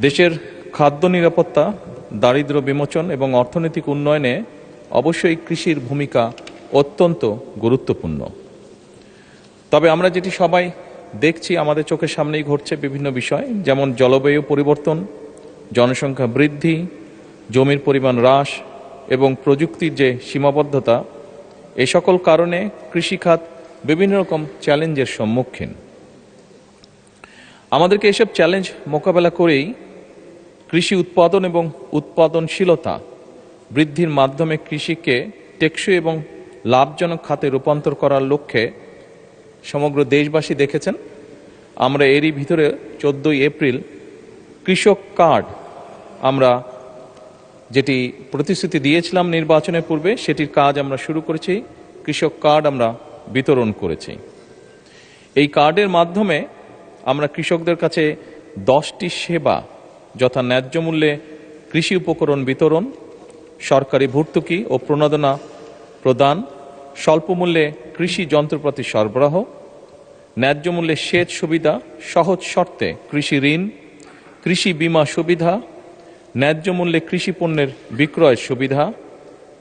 দেশের খাদ্য নিরাপত্তা, দারিদ্র্য বিমোচন এবং অর্থনৈতিক উন্নয়নে অবশ্যই কৃষির ভূমিকা অত্যন্ত গুরুত্বপূর্ণ। তবে আমরা যেটি সবাই দেখছি, আমাদের চোখের সামনেই ঘটছে বিভিন্ন বিষয়, যেমন জলবায়ু পরিবর্তন, জনসংখ্যা বৃদ্ধি, জমির পরিমাণ হ্রাস এবং প্রযুক্তির যে সীমাবদ্ধতা, এ সকল কারণে কৃষিখাত বিভিন্ন রকম চ্যালেঞ্জের সম্মুখীন। আমাদেরকে এসব চ্যালেঞ্জ মোকাবেলা করেই কৃষি উৎপাদন এবং উৎপাদনশীলতা বৃদ্ধির মাধ্যমে কৃষিকে টেকসই এবং লাভজনক খাতে রূপান্তর করার লক্ষ্যে সমগ্র দেশবাসী দেখেছেন আমরা এরই ভিতরে 14 এপ্রিল কৃষক কার্ড আমরা যেটি প্রতিশ্রুতি দিয়েছিলাম নির্বাচনের পূর্বে, সেটির কাজ আমরা শুরু করেছি। কৃষক কার্ড আমরা বিতরণ করেছি। এই কার্ডের মাধ্যমে আমরা কৃষকদের কাছে 10টি সেবা, যথা ন্যায্য মূল্যে কৃষি উপকরণ বিতরণ, সরকারি ভর্তুকি ও প্রণোদনা প্রদান, স্বল্প মূল্যে কৃষি যন্ত্রপাতি সরবরাহ, ন্যায্য মূল্যে সেচ সুবিধা, সহজ শর্তে কৃষি ঋণ, কৃষি বীমা সুবিধা, ন্যায্য মূল্যে কৃষি পণ্যের বিক্রয় সুবিধা,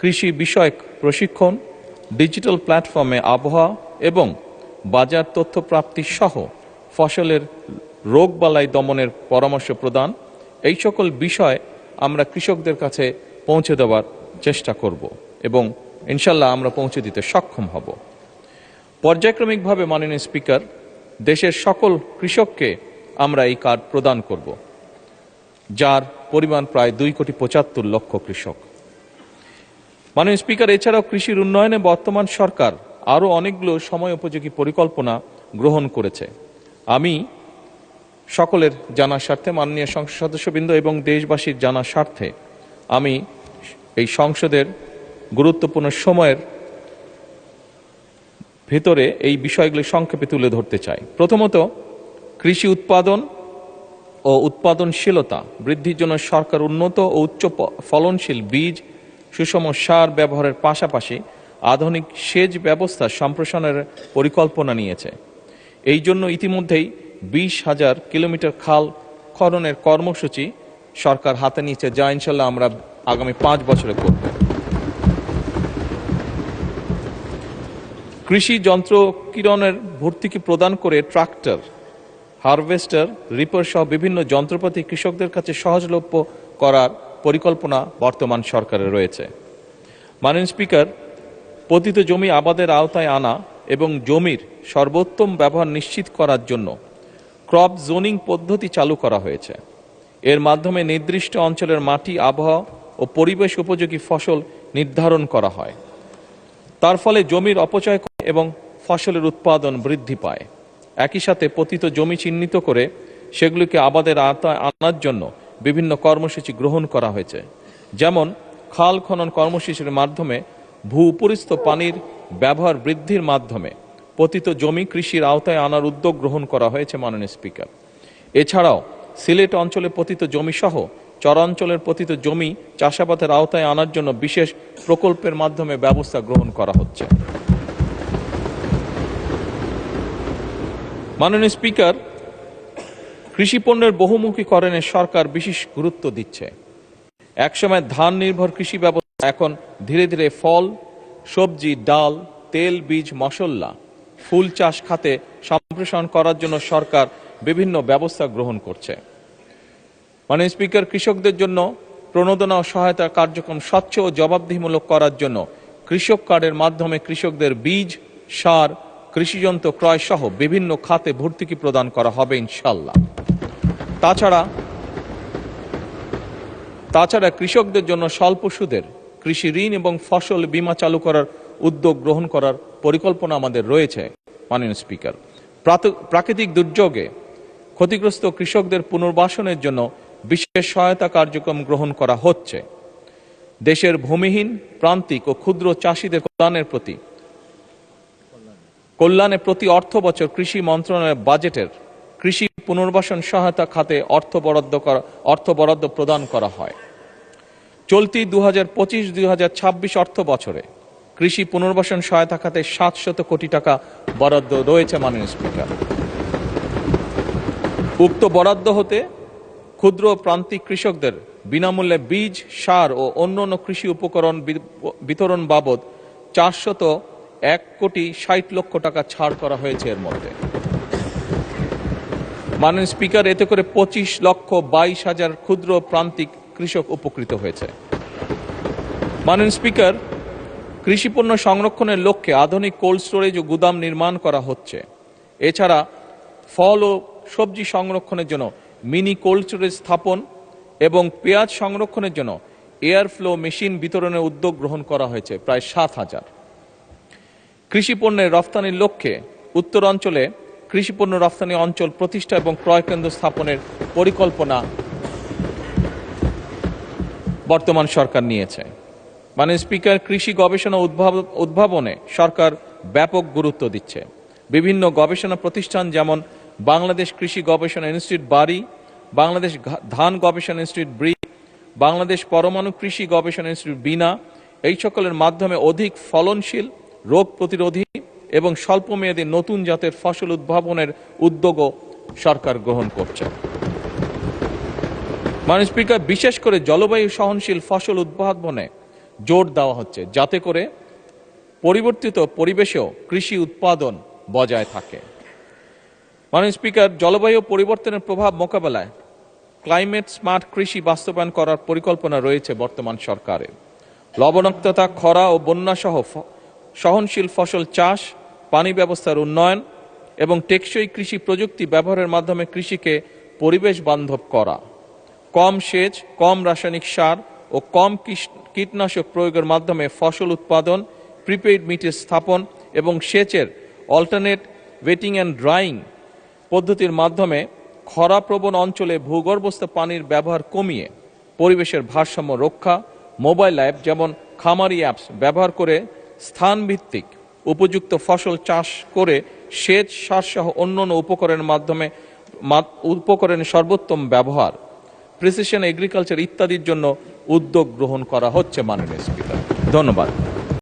কৃষি বিষয়ক প্রশিক্ষণ, ডিজিটাল প্ল্যাটফর্মে আবহাওয়া এবং বাজার তথ্য প্রাপ্তি সহ ফসলের রোগবালাই দমনের পরামর্শ প্রদান, এই সকল বিষয় আমরা কৃষকদের কাছে পৌঁছে দেওয়ার চেষ্টা করব এবং ইনশাল্লাহ আমরা পৌঁছে দিতে সক্ষম হব। পর্যায়ক্রমিকভাবে মাননীয় স্পিকার, দেশের সকল কৃষককে আমরা এই কার্ড প্রদান করব, যার পরিমাণ প্রায় 2,75,00,000 কৃষক। মাননীয় স্পিকার, এছাড়াও কৃষির উন্নয়নে বর্তমান সরকার আরও অনেকগুলো সময় উপযোগী পরিকল্পনা গ্রহণ করেছে। আমি সকলের জানার স্বার্থে, মাননীয় সংসদ সদস্যবৃন্দ এবং দেশবাসীর জানার স্বার্থে আমি এই সংসদের গুরুত্বপূর্ণ সময়ের ভিতরে এই বিষয়গুলি সংক্ষেপে তুলে ধরতে চাই। প্রথমত, কৃষি উৎপাদন ও উৎপাদনশীলতা বৃদ্ধির জন্য সরকার উন্নত ও উচ্চ ফলনশীল বীজ, সুষম সার ব্যবহারের পাশাপাশি আধুনিক সেচ ব্যবস্থা সম্প্রসারণের পরিকল্পনা নিয়েছে। এই জন্য ইতিমধ্যেই 20,000 কিলোমিটার খাল খননের কর্মসূচি সরকার হাতে নিয়েছে, যা ইনশাল্লাহ আমরা আগামী 5 বছরে করব। কৃষি যন্ত্র কিরণের ভর্তুকি প্রদান করে ট্রাক্টর, হারভেস্টার, রিপার সহ বিভিন্ন যন্ত্রপাতি কৃষকদের কাছে সহজলভ্য করার পরিকল্পনা বর্তমান সরকারের রয়েছে। মাননীয় স্পিকার, পতিত জমি আবাদের আওতায় আনা এবং জমির সর্বোত্তম ব্যবহার নিশ্চিত করার জন্য ক্রপ জোনিং পদ্ধতি চালু করা হয়েছে। এর মাধ্যমে নির্দিষ্ট অঞ্চলের মাটি, আবহাওয়া ও পরিবেশ উপযোগী ফসল নির্ধারণ করা হয়। তার ফলে জমির অপচয় এবং ফসলের উৎপাদন বৃদ্ধি পায়। একই সাথে পতিত জমি চিহ্নিত করে সেগুলিকে আবাদের আওতায় আনার জন্য বিভিন্ন কর্মসূচি গ্রহণ করা হয়েছে, যেমন খাল খনন কর্মসূচির মাধ্যমে ভূ-উপরিস্থ পানির ব্যবহার বৃদ্ধির মাধ্যমে পতিত জমি কৃষির আওতায় আনার উদ্যোগ গ্রহণ করা হয়েছে। মাননীয় স্পিকার, এছাড়াও সিলেট অঞ্চলে পতিত জমি সহ চরাঞ্চলের পতিত জমি চাষাবাদের আওতায় আনার জন্য বিশেষ প্রকল্পের মাধ্যমে ব্যবস্থা গ্রহণ করা হচ্ছে। মাননীয় স্পিকার, কৃষি পণ্যের বহুমুখীকরণে সরকার বিশেষ গুরুত্ব দিচ্ছে। একসময় ধান নির্ভর কৃষি ব্যবস্থা এখন ধীরে ধীরে ফল, সবজি, ডাল, তেল, বীজ, মশলা, ফুল চাষ খাতে সম্প্রসারণ করার জন্য সরকার বিভিন্ন ব্যবস্থা গ্রহণ করছে। মাননীয় স্পিকার, কৃষকদের জন্য প্রণোদনা ও সহায়তা কার্যক্রম স্বচ্ছ ও জবাবদিহিমূলক করার জন্য কৃষক কার্ডের মাধ্যমে কৃষকদের বীজ, সার, কৃষিযন্ত্র ক্রয় সহ বিভিন্ন খাতে ভর্তুকি প্রদান করা হবে ইনশাল্লাহ। তাছাড়া কৃষকদের জন্য স্বল্প সুদের কৃষি ঋণ এবং ফসল বীমা চালু করার উদ্যোগ গ্রহণ করার পরিকল্পনা আমাদের রয়েছে। মাননীয় স্পিকার, প্রাকৃতিক দুর্যোগে ক্ষতিগ্রস্ত কৃষকদের পুনর্বাসনের জন্য বিশেষ সহায়তা কার্যক্রম গ্রহণ করা হচ্ছে। দেশের ভূমিহীন, প্রান্তিক ও ক্ষুদ্র চাষীদের কল্যাণে প্রতি অর্থ বছর কৃষি মন্ত্রণালয়ের বাজেটের কৃষি পুনর্বাসন সহায়তা খাতে অর্থ বরাদ্দ প্রদান করা হয়। চলতি 2025-2026 অর্থ বছরে কৃষি পুনর্বাসন সহায়তা খাতে 700 কোটি টাকা বরাদ্দ রয়েছে। মাননীয় স্পিকার, উক্ত বরাদ্দ হতে ক্ষুদ্র ও প্রান্তিক কৃষকদের বিনামূল্যে বীজ, সার ও অন্যান্য কৃষি উপকরণ বিতরণ বাবদ 401,60,00,000 টাকা ছাড় করা হয়েছে এর মধ্যে। মাননীয় স্পিকার, এতে করে 25,22,000 ক্ষুদ্র প্রান্তিক কৃষক উপকৃত হয়েছে। মাননীয় স্পিকার, কৃষিপণ্য সংরক্ষণের লক্ষ্যে আধুনিক কোল্ড স্টোরেজ ও গুদাম নির্মাণ করা হচ্ছে। এছাড়া ফল ও সবজি সংরক্ষণের জন্য মিনি কোল্ড স্টোরেজ স্থাপন এবং পেঁয়াজ সংরক্ষণের জন্য এয়ার ফ্লো মেশিন বিতরণের উদ্যোগ গ্রহণ করা হয়েছে প্রায় 7,000। কৃষিপণ্যের রফতানির লক্ষ্যে উত্তরাঞ্চলে কৃষিপণ্য রফতানি অঞ্চল প্রতিষ্ঠা এবং ক্রয় কেন্দ্র স্থাপনের পরিকল্পনা বর্তমান সরকার নিয়েছে। মাননীয় স্পিকার, কৃষি গবেষণা উদ্ভাবনে সরকার ব্যাপক গুরুত্ব দিচ্ছে। বিভিন্ন গবেষণা প্রতিষ্ঠান যেমন বাংলাদেশ কৃষি গবেষণা ইনস্টিটিউট বারি, বাংলাদেশ ধান গবেষণা ইনস্টিটিউট ব্রি, বাংলাদেশ পরমাণু কৃষি গবেষণা ইনস্টিটিউট বিনা, এই সকলের মাধ্যমে অধিক ফলনশীল, রোগ প্রতিরোধী এবং স্বল্পমেয়াদী নতুন জাতের ফসল উদ্ভাবনের উদ্যোগও সরকার গ্রহণ করছে। মাননীয় স্পিকার, বিশেষ করে জলবায়ু সহনশীল ফসল উদ্ভাবনে জোর দেওয়া হচ্ছে, যাতে করে পরিবর্তিত পরিবেশেও কৃষি উৎপাদন বজায় থাকে। মাননীয় স্পিকার, জলবায়ু পরিবর্তনের প্রভাব মোকাবেলায় ক্লাইমেট স্মার্ট কৃষি বাস্তবায়ন করার পরিকল্পনা রয়েছে বর্তমান সরকারের। লবণাক্ততা, খরা ও বন্যা সহ সহনশীল ফসল চাষ, পানি ব্যবস্থার উন্নয়ন এবং টেকসই কৃষি প্রযুক্তি ব্যবহারের মাধ্যমে কৃষিকে পরিবেশ বান্ধব করা, কম সেচ, কম রাসায়নিক সার ও কম কীটনাশক প্রয়োগের মাধ্যমে ফসল উৎপাদন, প্রিপেইড মিটার স্থাপন এবং সেচের অল্টারনেট ওয়েটিং অ্যান্ড ড্রাইং পদ্ধতির মাধ্যমে খরাপ্রবণ অঞ্চলে ভূগর্ভস্থ পানির ব্যবহার কমিয়ে পরিবেশের ভারসাম্য রক্ষা, মোবাইল অ্যাপ যেমন খামারি অ্যাপস ব্যবহার করে স্থানভিত্তিক উপযুক্ত ফসল চাষ করে সেচ, সারসহ অন্যান্য উপকরণের সর্বোত্তম ব্যবহার, প্রিসিশন এগ্রিকালচার ইত্যাদির জন্য উদ্যোগ গ্রহণ করা হচ্ছে। মাননীয় স্পিকার, ধন্যবাদ।